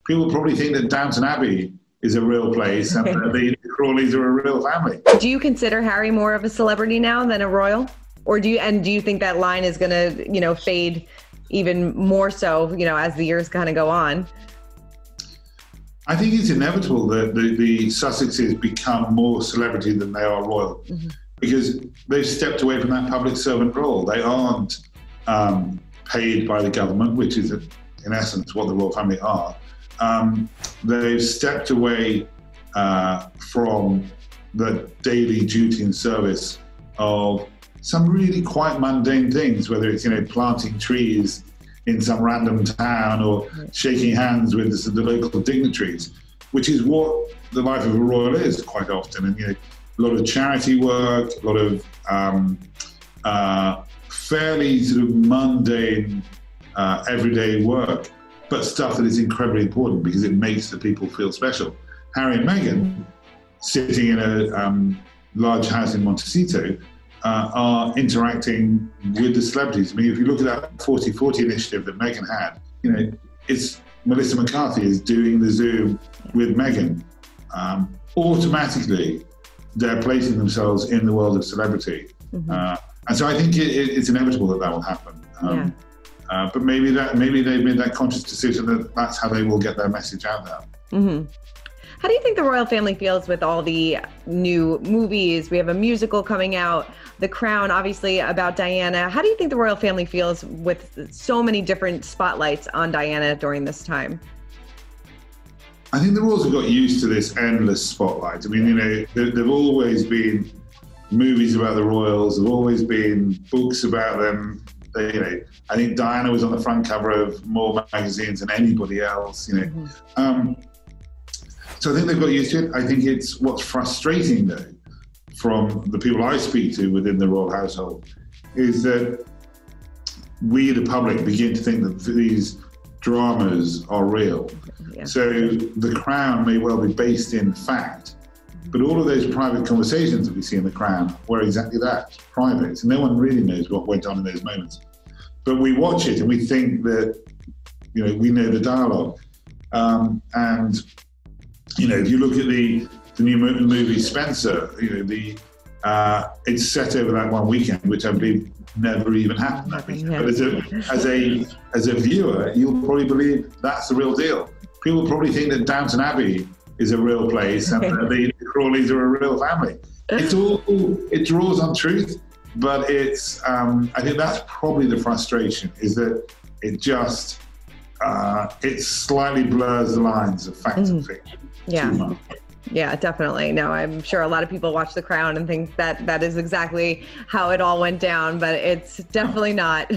people probably think that Downton Abbey is a real place and that the Crawleys are a real family. Do you consider Harry more of a celebrity now than a royal? Or do you think that line is going to, fade even more so, as the years kind of go on? I think it's inevitable that the Sussexes become more celebrity than they are royal, because they've stepped away from that public servant role. They aren't paid by the government, which is in essence what the royal family are. They've stepped away from the daily duty and service of some really quite mundane things, whether it's planting trees in some random town or shaking hands with the local dignitaries, which is what the life of a royal is quite often. And a lot of charity work, a lot of fairly sort of mundane everyday work, but stuff that is incredibly important because it makes the people feel special. Harry and Meghan, sitting in a large house in Montecito, are interacting with the celebrities. I mean, if you look at that 40/40 initiative that Meghan had, it's Melissa McCarthy is doing the Zoom with Meghan. Automatically, they're placing themselves in the world of celebrity. And so I think it's inevitable that will happen. But maybe they've made that conscious decision that that's how they will get their message out there. How do you think the royal family feels with all the new movies? We have a musical coming out, The Crown, obviously, about Diana. How do you think the royal family feels with so many different spotlights on Diana during this time? I think the royals have got used to this endless spotlight. I mean, there've always been movies about the royals. There've always been books about them. I think Diana was on the front cover of more magazines than anybody else. So I think they've got used to it. I think it's what's frustrating, though, from the people I speak to within the royal household, is that we, the public, begin to think that these dramas are real. So The Crown may well be based in fact, but all of those private conversations that we see in The Crown were exactly that, private. So no one really knows what went on in those moments. But we watch it and we think that, we know the dialogue. And if you look at the new movie Spencer, it's set over that one weekend, which I believe never even happened that weekend. But as a viewer, you'll probably believe that's the real deal. People probably think that Downton Abbey is a real place and that the Crawleys are a real family. It draws on truth, but it's I think that's probably the frustration, is that it just it slightly blurs the lines of fact and fiction. Too much. Yeah, definitely. No, I'm sure a lot of people watch The Crown and think that is exactly how it all went down, but it's definitely not.